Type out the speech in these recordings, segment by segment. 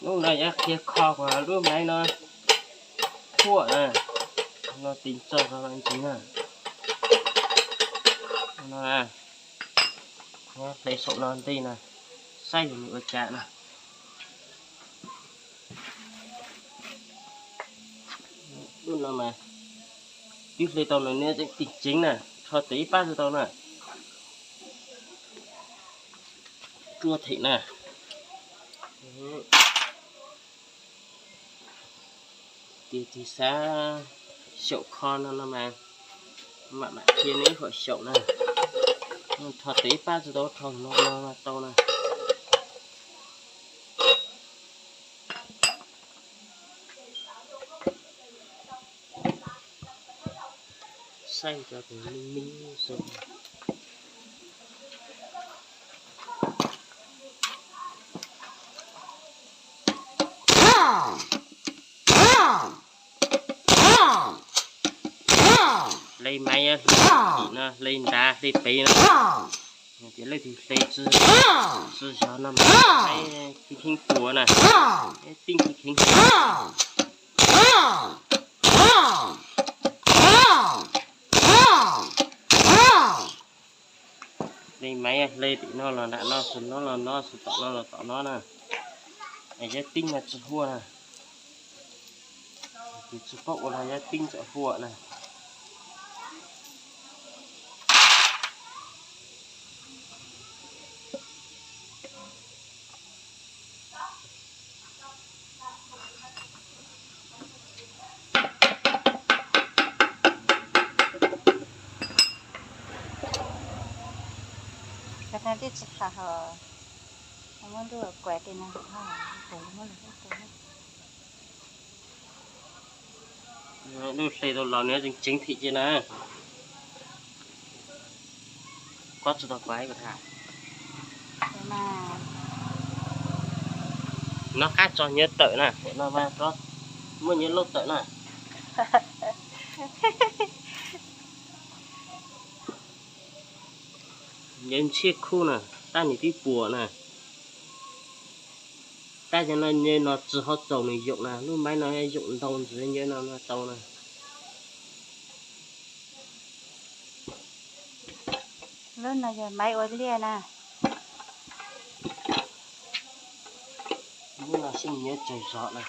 lúc này nhá kia kho của lúc này nó thua này nó tính cho các bạn chính à nó này nhá lấy sổ non tí này xay thì mình chả này luôn là mà tiếp lấy tàu này nữa tính chính này cho tí ba giờ tàu này chua thịt này thì sẽ sậu con nó mà bạn kia này khỏi sậu này thọ tí ba giờ đó thằng nó to này xay cho cái minh rồi lấy máy nó lên đá lên tí nó thì lấy thì lấy chứ cho nó máy cái khinh của này cái tinh cái khinh lên máy lên thì nó là đã nó là tỏ nó nè này cái tinh là chữ hua này thì chữ bốc là cái tinh chữ hua này cái này thì chỉ là họ muốn đưa quẹt đi nè cũng muốn lúc xây đồ lò nữa chính thị chứ nè có sự thật quái của thà mà nó khác cho nhớ tự nè nó mà có mua nhớ lốt tự nè nhớ chiếc khu nè ta nhìn tí bùa nè ta cho nên như nó chỉ hết trồng này dụng nè lúc mấy nó dụng đông chỉ như nó tàu nè lúc này giờ máy ổn liền nè như là sinh nhớ trời gió này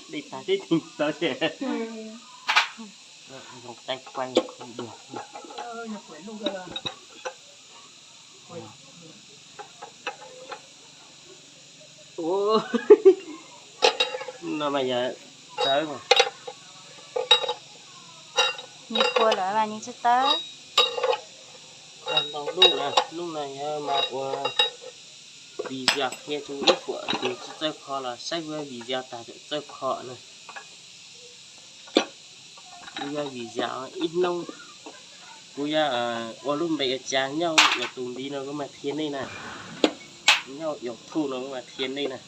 đi ta đi tìm tới kìa dùng tay quay không được ủa nó bây giờ tới mà như cua lại mà như chết tới đâu lúc này mà của vì giặc kia chú ít của thì chơi khó là sách với vì giặc ta sẽ chơi khó này bây giờ vì giặc ít nông bây giờ ở lúc bây giờ chán nhau là tùng đi nó có mà thiên đây này nhau dọc thu nó có mà thiên đây này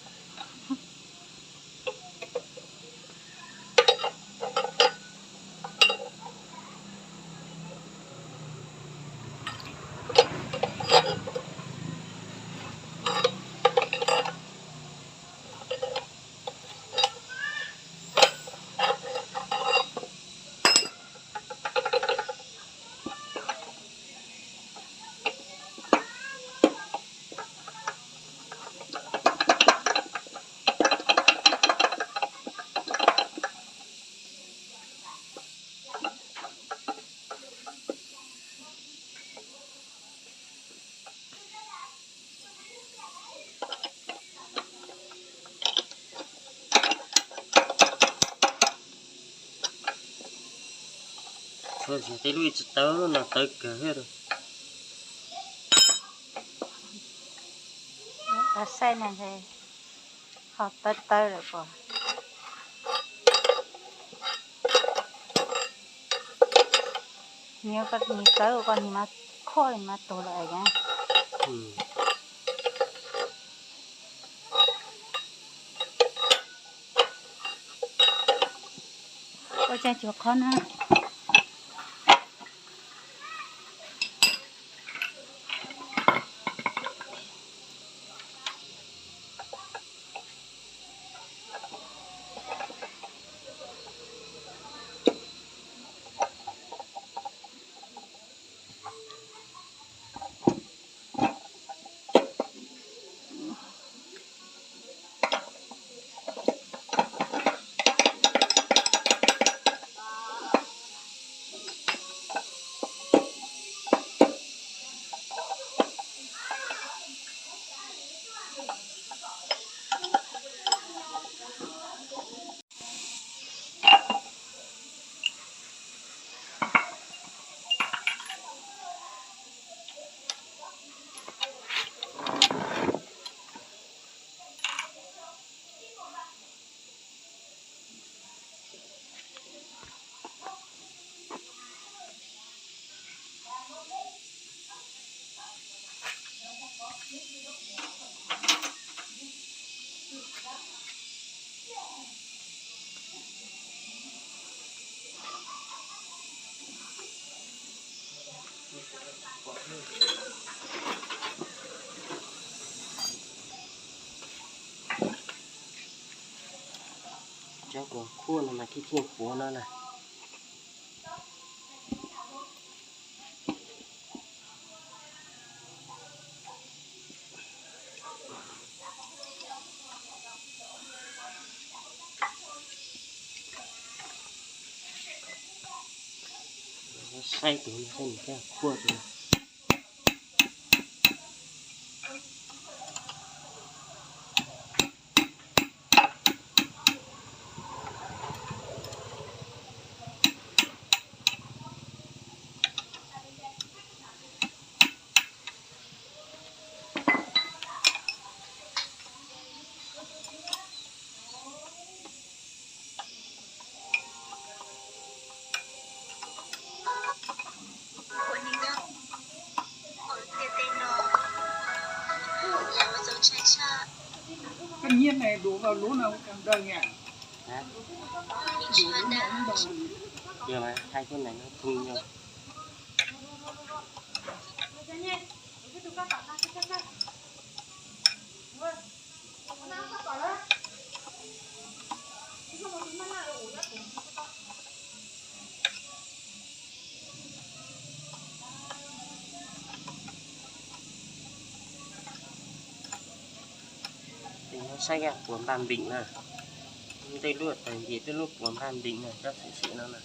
thôi chỉ tới lui tớ là tới cửa hết rồi ở xe này thì họ tới rồi còn nhiều cái nhiều tới của con mà khôi mà tổ lại nhá có cha chuột con ha. Chắc là khuôn là cái thiên của nó này. Nó xay tụi nó xay một cái khuôn rồi. Tất nhiên này đổ vào lúa nào càng đời nhỉ. Hả? Đổ lúa nào cũng đời. Giờ mà hai cái này nó thun nhau. Thì nó xay ra của bàn bình này. Đây luôn tại vì cái lúc của bàn bình này rất sẽ nó này.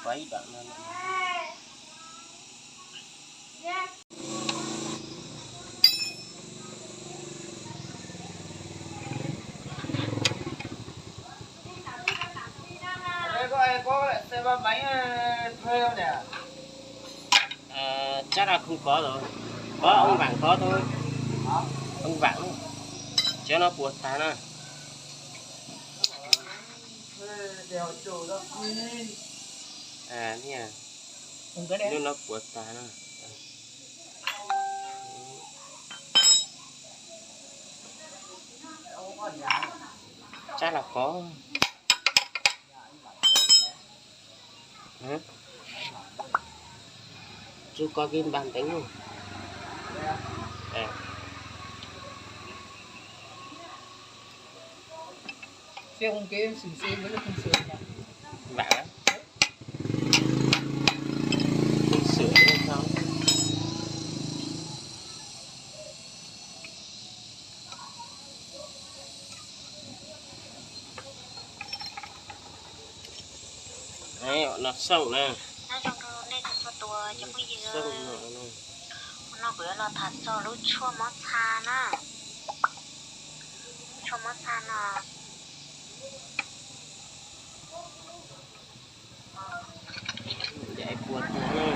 Quấy đoạn này. Đây có xe ba bánh thuê không nhỉ? Chắc là không có rồi. Có ông Vàng có thôi. Ông Vàng chứ nó buồn phá nó. Đèo chủ đó đi. À thế à. Không cái đấy. Nhưng nó buồn phá nó. Chắc là có. Hả? Chưa có cái bàn tính không? À. Xe không kế xử xe với không sửa nhỉ? Vả lắm. Không sửa nữa sao? Đấy, nó sâu nè. Nó trong đó đây thật là tua chứ bây giờ Sâu nữa nè. nó bữa là thật cho lúc chua món xa nè, chua món xa nè. Để cuốn nó.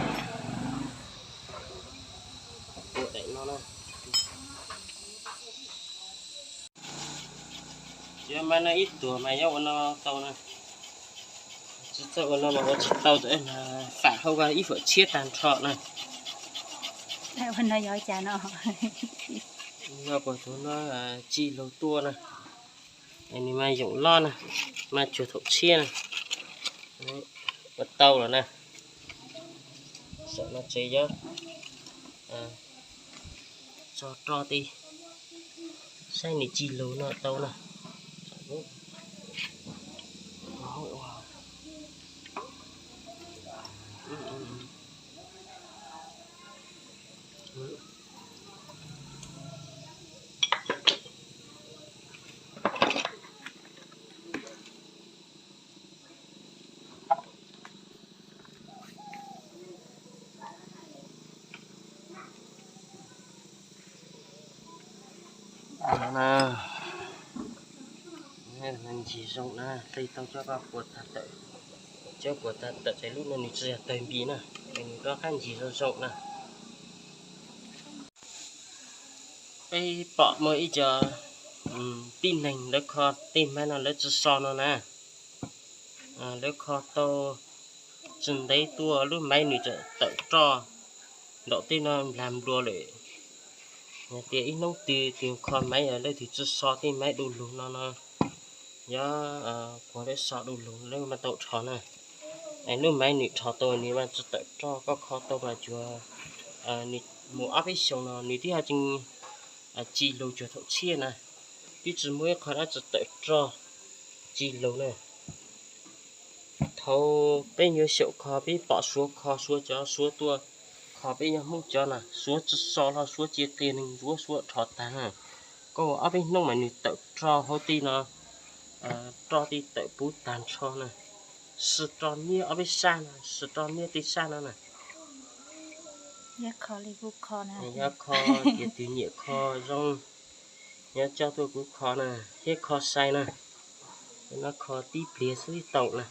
Cuốn để nó nè. Chứ mà nó ít tuổi mà nhau nó tàu này chỉ tàu nó mà có chỉ tàu đấy là phải không có ít phải chia tàn trọ này Tại bên nó giỏi chả nó. do của chúng nó là chi lâu tua này anh mà dùng lo này mà chuột thổ chia này đấy, bắt tàu rồi nè sợ nó chơi nhá cho đi sai này chi lâu nó tàu này nè mình chỉ dùng nè đây tao cho vào quật thật tự cho quật thật tự sẽ lúc này sẽ tìm bí nè mình có khăn chỉ dùng nè cái bỏ mới giờ tin mình nó khó tin mấy nó lấy cho son nó nè lấy khó to chừng đấy tua lúc mấy người tự cho đầu tiên nó làm đùa lại nhà tiền ít nông tiền con máy ở đây thì cho so tin máy đủ luôn nó nhớ có đấy so đủ luôn lên mà tàu tròn này anh lúc máy nịt trò tôi nịt mà tự cho có khó tôi mà chùa nịt mua áp ít xong nó nịt thì hai chừng chỉ lâu chùa thổ chia này tí chỉ mới khó đã tự cho chỉ lâu này thâu bây nhiêu triệu khó biết bỏ xuống khó xuống cho xuống tua khó bây nhiêu không cho nè xuống so là xuống chia tiền mình xuống trò tàng à có ở bên nông mà mình tự cho hậu ti nó cho đi tự bút tàn cho nè sự tròn như ở bên xa nè sự tròn như tí xa nữa nè Giác khó đi bút khó nè. nhớ kho tiền tiền nhẹ kho rong nhớ cho tôi cũng kho nè hết kho sai nè nó kho tí bìa xuống tàu nè